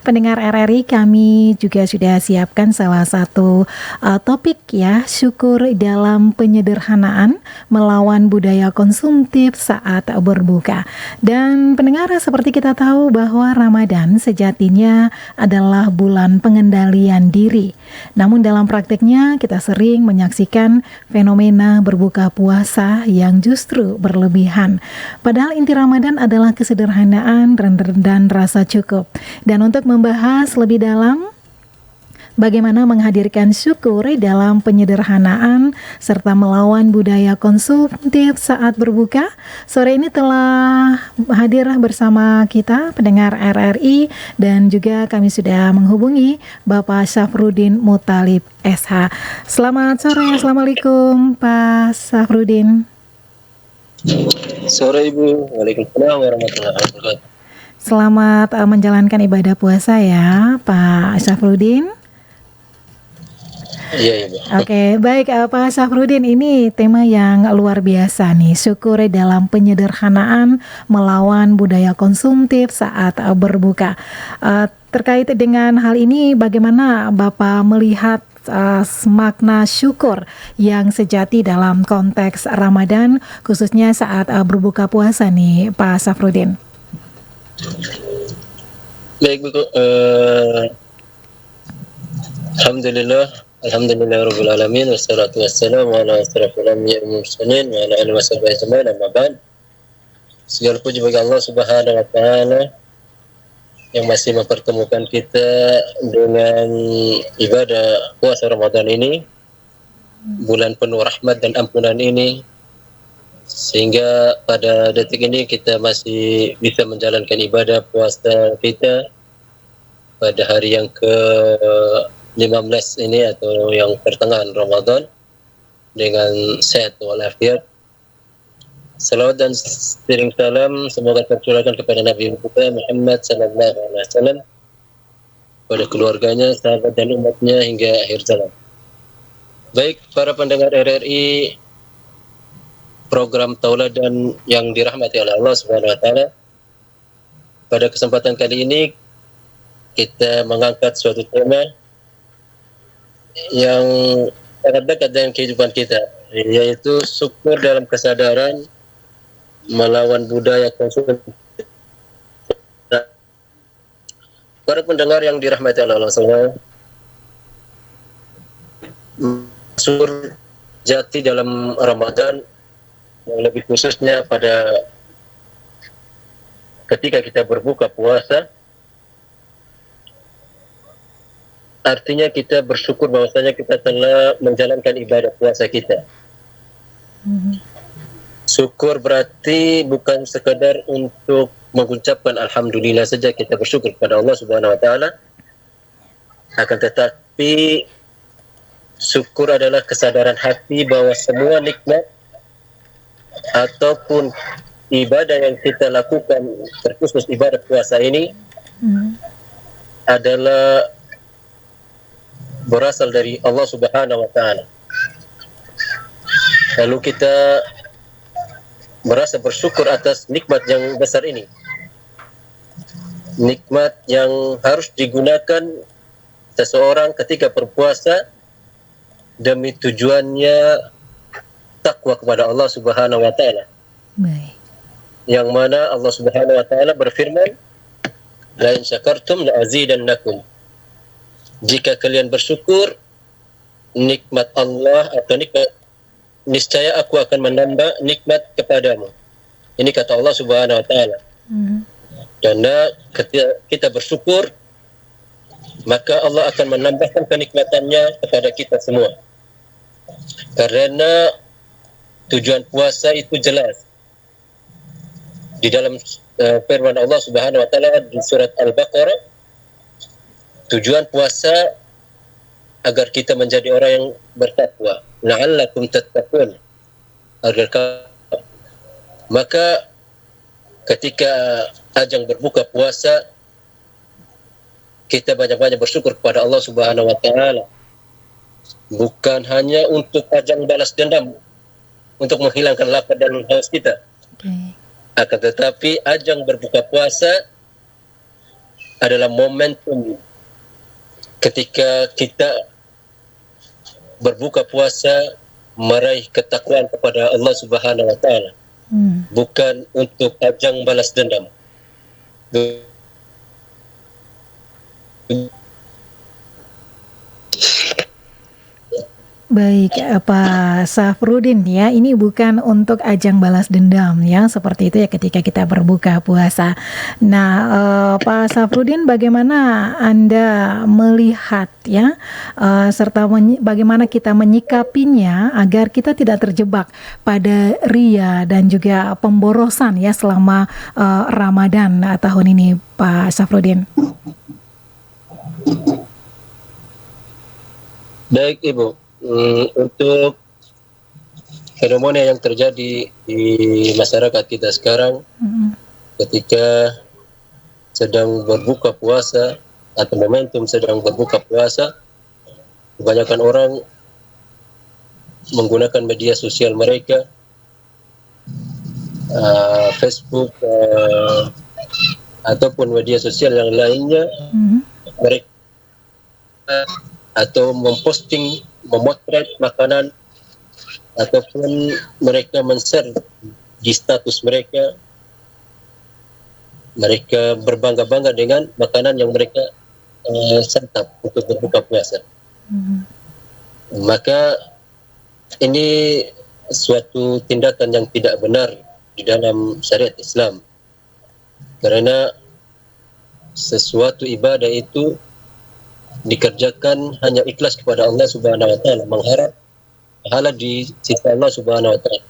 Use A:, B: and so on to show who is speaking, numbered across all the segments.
A: pendengar RRI, kami juga sudah siapkan salah satu topik ya, syukur dalam penyederhanaan melawan budaya konsumtif saat berbuka. Dan pendengar, seperti kita tahu bahwa Ramadan sejatinya adalah bulan pengendalian diri. Namun dalam praktiknya kita sering menyaksikan fenomena berbuka puasa yang justru berlebihan. Padahal inti Ramadan adalah kesederhanaan dan rasa cukup. Dan untuk membahas lebih dalam bagaimana menghadirkan syukur dalam penyederhanaan serta melawan budaya konsumtif saat berbuka, sore ini telah hadir bersama kita pendengar RRI, dan juga kami sudah menghubungi Bapak Syafruddin Muthalib SH. Selamat sore, Assalamualaikum Pak Syafruddin.
B: Sore Ibu, Waalaikumsalam warahmatullahi wabarakatuh.
A: Selamat menjalankan ibadah puasa ya Pak Syafruddin.
B: Iya Ibu.
A: Oke, baik Pak Syafruddin, ini tema yang luar biasa nih, syukur dalam penyederhanaan melawan budaya konsumtif saat berbuka. Terkait dengan hal ini, bagaimana Bapak melihat makna syukur yang sejati dalam konteks Ramadan, khususnya saat berbuka puasa nih Pak Syafruddin?
B: Baik Bu, Alhamdulillah Rabbil Alamin, wassalatu wassalamu ala asrafil anbiya'i wal mursalin wa ala alihi washabihi ajma'in, amma ba'd. Segala puji bagi Allah Subhanahu wa taala yang masih mempertemukan kita dengan ibadah puasa Ramadan ini, bulan penuh rahmat dan ampunan ini, sehingga pada detik ini kita masih bisa menjalankan ibadah puasa kita pada hari yang ke-15 ini atau yang pertengahan Ramadan dengan sehat walafiat. Salawat dan sering salam semoga tercurahkan kepada Nabi kita Muhammad sallallahu alaihi wasallam, pada keluarganya, sahabat dan umatnya hingga akhir zaman. Baik para pendengar RRI, program Tauladan yang dirahmati oleh Allah Subhanahu wa taala, pada kesempatan kali ini kita mengangkat suatu tema yang sangat dekat dengan kehidupan kita, yaitu syukur dalam kesadaran melawan budaya konsumtif. Para pendengar yang dirahmati Allah semua, syukur jati dalam Ramadan, yang lebih khususnya pada ketika kita berbuka puasa, artinya kita bersyukur bahwasanya kita telah menjalankan ibadah puasa kita. Syukur berarti bukan sekadar untuk mengucapkan alhamdulillah saja kita bersyukur kepada Allah Subhanahu wa taala, akan tetapi syukur adalah kesadaran hati bahwa semua nikmat ataupun ibadah yang kita lakukan, terkhusus ibadah puasa ini, adalah berasal dari Allah Subhanahu wa taala. Lalu kita merasa bersyukur atas nikmat yang besar ini, nikmat yang harus digunakan seseorang ketika berpuasa demi tujuannya takwa kepada Allah Subhanahu wa taala. Yang mana Allah Subhanahu wa taala berfirman, la in syakartum la azidannakum. Jika kalian bersyukur nikmat Allah atau nikmat, niscaya aku akan menambah nikmat kepadamu. Ini kata Allah Subhanahu wa taala. Karena ketika kita bersyukur, maka Allah akan menambahkan kenikmatannya kepada kita semua. Karena tujuan puasa itu jelas di dalam firman Allah Subhanahu wa taala di surat Al-Baqarah. Tujuan puasa agar kita menjadi orang yang bertakwa, la'allakum tattaqun, maka ketika ajang berbuka puasa, kita banyak-banyak bersyukur kepada Allah Subhanahu wa taala, bukan hanya untuk ajang balas dendam, untuk menghilangkan lapar dan haus kita, akan tetapi ajang berbuka puasa adalah momentum ketika kita berbuka puasa meraih ketakwaan kepada Allah Subhanahu wa taala, bukan untuk ajang balas dendam.
A: Baik, Pak Safrudin ya, ini bukan untuk ajang balas dendam ya, seperti itu ya ketika kita berbuka puasa. Nah, Pak Safrudin, bagaimana Anda melihat ya, serta bagaimana kita menyikapinya agar kita tidak terjebak pada ria dan juga pemborosan ya selama Ramadan tahun ini, Pak Safrudin?
B: Baik Ibu, untuk fenomena yang terjadi di masyarakat kita sekarang ketika sedang berbuka puasa atau momentum sedang berbuka puasa, kebanyakan orang menggunakan media sosial mereka, Facebook ataupun media sosial yang lainnya, mereka atau memposting, memotret makanan ataupun mereka men-share di status mereka, mereka berbangga-bangga dengan makanan yang mereka santap untuk berbuka puasa. Maka ini suatu tindakan yang tidak benar di dalam syariat Islam, karena sesuatu ibadah itu dikerjakan hanya ikhlas kepada Allah Subhanahu wa taala, mengharap pahala di sisi Allah Subhanahu wa taala.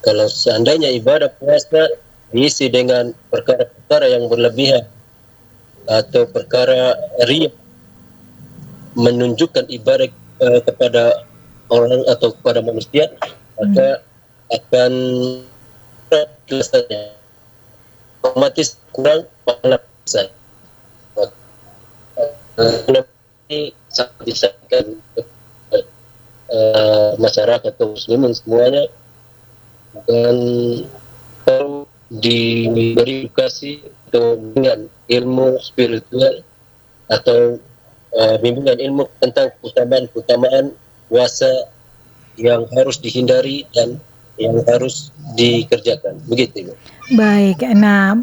B: Kalau seandainya ibadah puasa diisi dengan perkara-perkara yang berlebihan atau perkara riya, menunjukkan ibadah kepada orang atau kepada manusia, maka akan kelasnya otomatis kurang pahala puasa. Ini sangat disayangkan masyarakat atau muslimin semuanya, dan perlu diberi edukasi atau dengan ilmu spiritual atau bimbingan ilmu tentang keutamaan puasa yang harus dihindari dan yang harus dikerjakan. Begitu, Ibu.
A: Baik, nah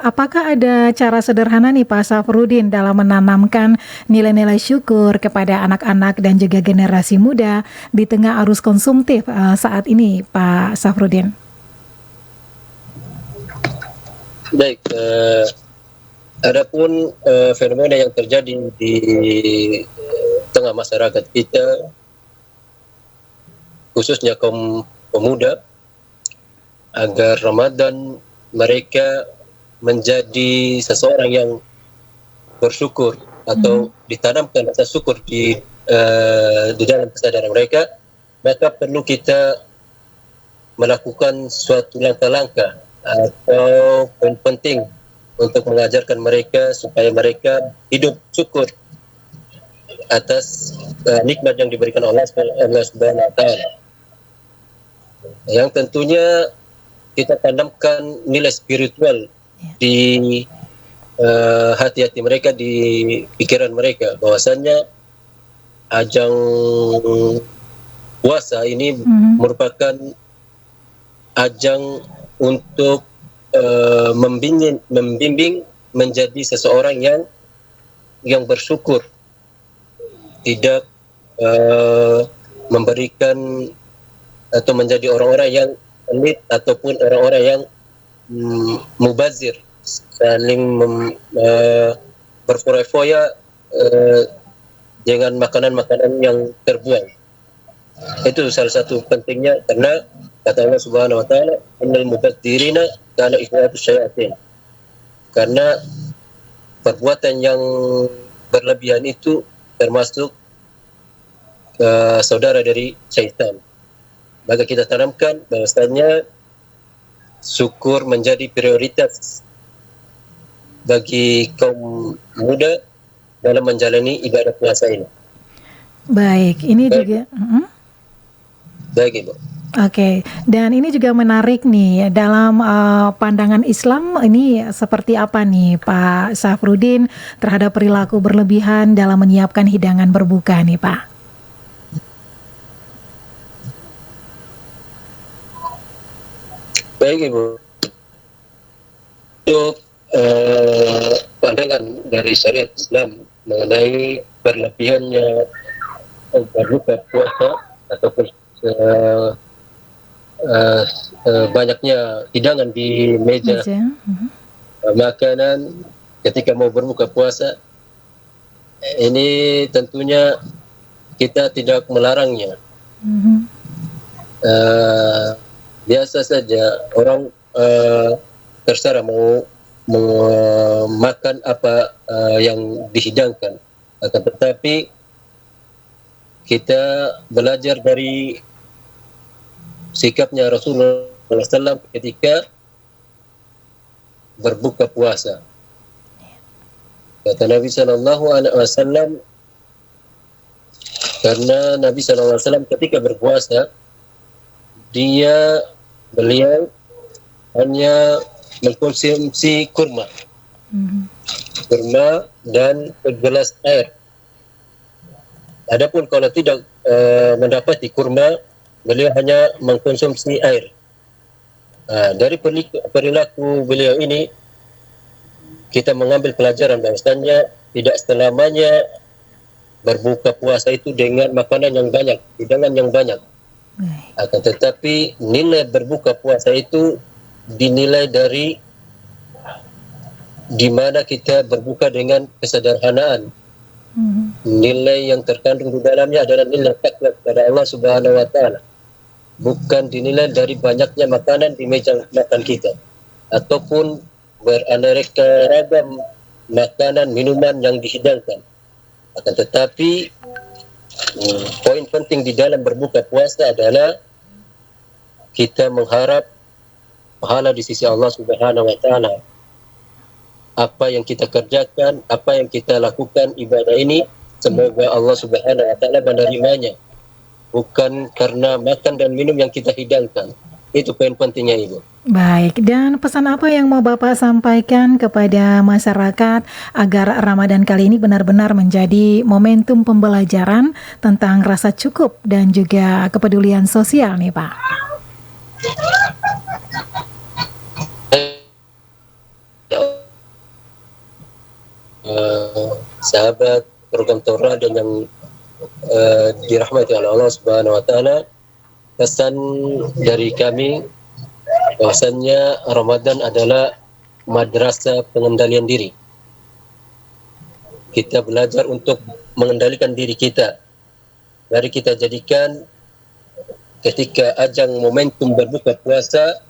A: apakah ada cara sederhana nih Pak Safrudin dalam menanamkan nilai-nilai syukur kepada anak-anak dan juga generasi muda di tengah arus konsumtif saat ini, Pak Safrudin?
B: Baik, adapun fenomena yang terjadi di tengah masyarakat kita, khususnya kaum pemuda, agar Ramadan mereka menjadi seseorang yang bersyukur atau ditanamkan rasa syukur di dalam kesadaran mereka, maka perlu kita melakukan suatu langkah-langkah atau poin penting untuk mengajarkan mereka supaya mereka hidup syukur atas nikmat yang diberikan Allah Subhanahu wa taala. Yang tentunya kita tanamkan nilai spiritual di hati-hati mereka, di pikiran mereka, bahwasannya ajang puasa ini merupakan ajang untuk membimbing menjadi seseorang yang bersyukur, tidak memberikan atau menjadi orang-orang yang pelit ataupun orang-orang yang mubazir, saling berfoya-foya dengan makanan-makanan yang terbuang. Itu salah satu pentingnya, karena kata Allah Subhanahu wa taala, innal mubadzirina kana ikhwatus syayatin. Karena perbuatan yang berlebihan itu termasuk saudara dari syaitan. Maka kita tanamkan bahwasanya syukur menjadi prioritas bagi kaum muda dalam menjalani ibadah puasa ini.
A: Baik, ini juga
B: Baik, Ibu.
A: Oke, dan ini juga menarik nih dalam pandangan Islam ini seperti apa nih Pak Syafruddin terhadap perilaku berlebihan dalam menyiapkan hidangan berbuka nih Pak?
B: Baik Ibu, untuk pandangan dari syariat Islam mengenai berlebihannya berbuka puasa ataupun uh, banyaknya hidangan di meja
A: Meja. Mhm.
B: makanan ketika mau berbuka puasa, ini tentunya kita tidak melarangnya.
A: Mhm.
B: Uh, Biasa saja orang terserah mau makan apa yang dihidangkan, akan tetapi kita belajar dari sikapnya Rasulullah SAW ketika berbuka puasa. Kata Nabi SAW, karena Nabi SAW ketika berpuasa, beliau hanya mengkonsumsi kurma dan segelas air. Adapun kalau tidak mendapati kurma, beliau hanya mengkonsumsi air. Dari perilaku beliau ini, kita mengambil pelajaran bahwasanya tidak selamanya berbuka puasa itu dengan makanan yang banyak, hidangan yang banyak. Akan tetapi nilai berbuka puasa itu dinilai dari di mana kita berbuka dengan kesederhanaan. Nilai yang terkandung di dalamnya adalah nilai takwa kepada Allah Subhanahu wa taala. Bukan dinilai dari banyaknya makanan di meja makan kita ataupun beraneka ragam makanan minuman yang dihidangkan. Akan tetapi poin penting di dalam berbuka puasa adalah kita mengharap pahala di sisi Allah Subhanahu wa taala. Apa yang kita kerjakan, apa yang kita lakukan ibadah ini, semoga Allah Subhanahu wa taala menerimanya. Bukan karena makan dan minum yang kita hidangkan. Itu poin pentingnya Ibu.
A: Baik, dan pesan apa yang mau Bapak sampaikan kepada masyarakat agar Ramadan kali ini benar-benar menjadi momentum pembelajaran tentang rasa cukup dan juga kepedulian sosial nih Pak?
B: Sahabat program Torah dan yang dirahmati oleh Allah Subhanahu wa taala, pesan dari kami bahwasannya Ramadan adalah madrasah pengendalian diri. Kita belajar untuk mengendalikan diri kita. Mari kita jadikan ketika ajang momentum berbuka puasa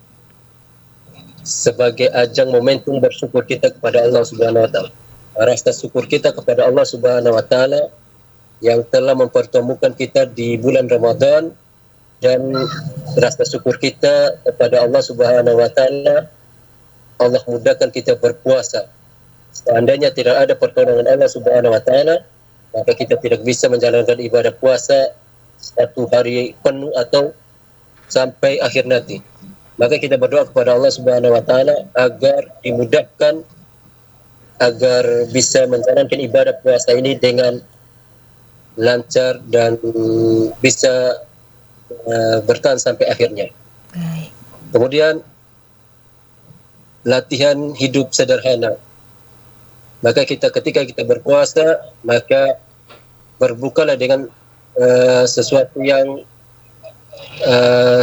B: sebagai ajang momentum bersyukur kita kepada Allah Subhanahu wa taala. Rasa syukur kita kepada Allah Subhanahu wa taala yang telah mempertemukan kita di bulan Ramadan, dan rasa syukur kita kepada Allah Subhanahu wa taala Allah mudahkan kita berpuasa. Seandainya tidak ada pertolongan Allah Subhanahu wa taala, maka kita tidak bisa menjalankan ibadah puasa satu hari penuh atau sampai akhir nanti. Maka kita berdoa kepada Allah Subhanahu wa taala agar dimudahkan, agar bisa menjalankan ibadah puasa ini dengan lancar dan bisa bertahan sampai akhirnya. Kemudian latihan hidup sederhana. Maka ketika kita berpuasa, maka berbukalah dengan sesuatu yang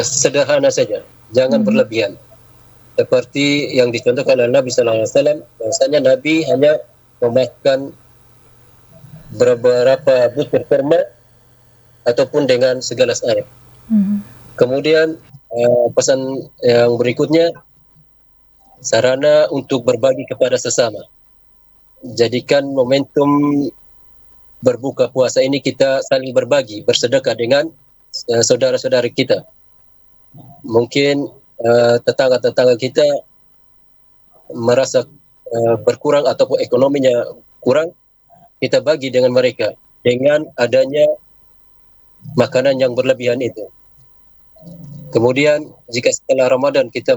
B: sederhana saja, jangan berlebihan. Seperti yang dicontohkan oleh Nabi SAW, bahwasanya Nabi hanya memakan beberapa butir kurma ataupun dengan segelas air. Kemudian pesan yang berikutnya, sarana untuk berbagi kepada sesama. Jadikan momentum berbuka puasa ini kita saling berbagi, bersedekah dengan saudara-saudara kita. Mungkin tetangga-tetangga kita merasa berkurang ataupun ekonominya kurang, kita bagi dengan mereka dengan adanya makanan yang berlebihan itu. Kemudian jika setelah Ramadan kita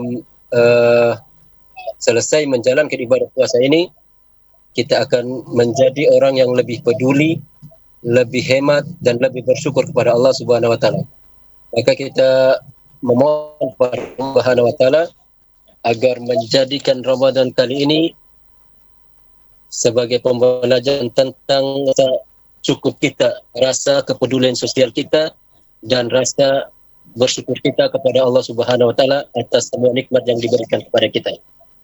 B: selesai menjalankan ibadah puasa ini, kita akan menjadi orang yang lebih peduli, lebih hemat dan lebih bersyukur kepada Allah Subhanahu wa taala. Maka kita memohon kepada Allah Subhanahu wa taala agar menjadikan Ramadan kali ini sebagai pembelajaran tentang cukup kita, rasa kepedulian sosial kita dan rasa bersyukur kita kepada Allah Subhanahu wa taala atas semua nikmat yang diberikan kepada kita.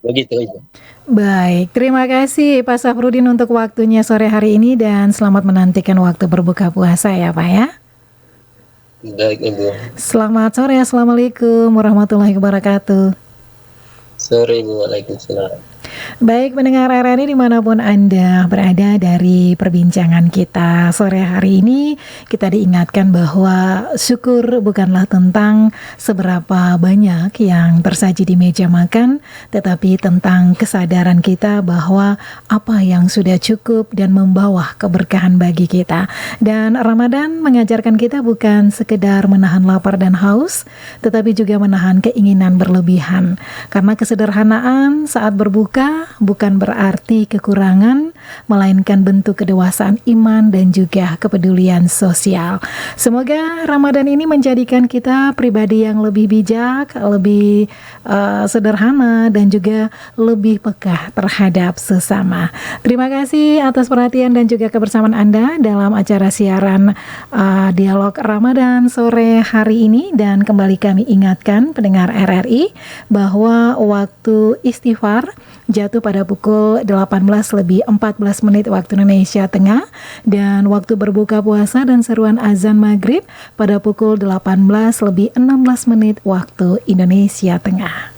B: Begitu Ibu.
A: Baik, terima kasih Pak Safrudin untuk waktunya sore hari ini dan selamat menantikan waktu berbuka puasa ya Pak ya.
B: Baik Ibu.
A: Selamat sore, Assalamualaikum warahmatullahi wabarakatuh.
B: Sore Ibu, Waalaikumsalam.
A: Baik pendengar RRI dimanapun Anda berada, dari perbincangan kita sore hari ini kita diingatkan bahwa syukur bukanlah tentang seberapa banyak yang tersaji di meja makan, tetapi tentang kesadaran kita bahwa apa yang sudah cukup dan membawa keberkahan bagi kita. Dan Ramadan mengajarkan kita bukan sekedar menahan lapar dan haus, tetapi juga menahan keinginan berlebihan. Karena kesederhanaan saat berbuka bukan berarti kekurangan, melainkan bentuk kedewasaan iman dan juga kepedulian sosial. Semoga Ramadan ini menjadikan kita pribadi yang lebih bijak, lebih sederhana dan juga lebih peka terhadap sesama. Terima kasih atas perhatian dan juga kebersamaan Anda dalam acara siaran Dialog Ramadan sore hari ini. Dan kembali kami ingatkan pendengar RRI bahwa waktu istighfar jatuh pada pukul 18:14 waktu Indonesia Tengah, dan waktu berbuka puasa dan seruan azan maghrib pada pukul 18:16 waktu Indonesia Tengah.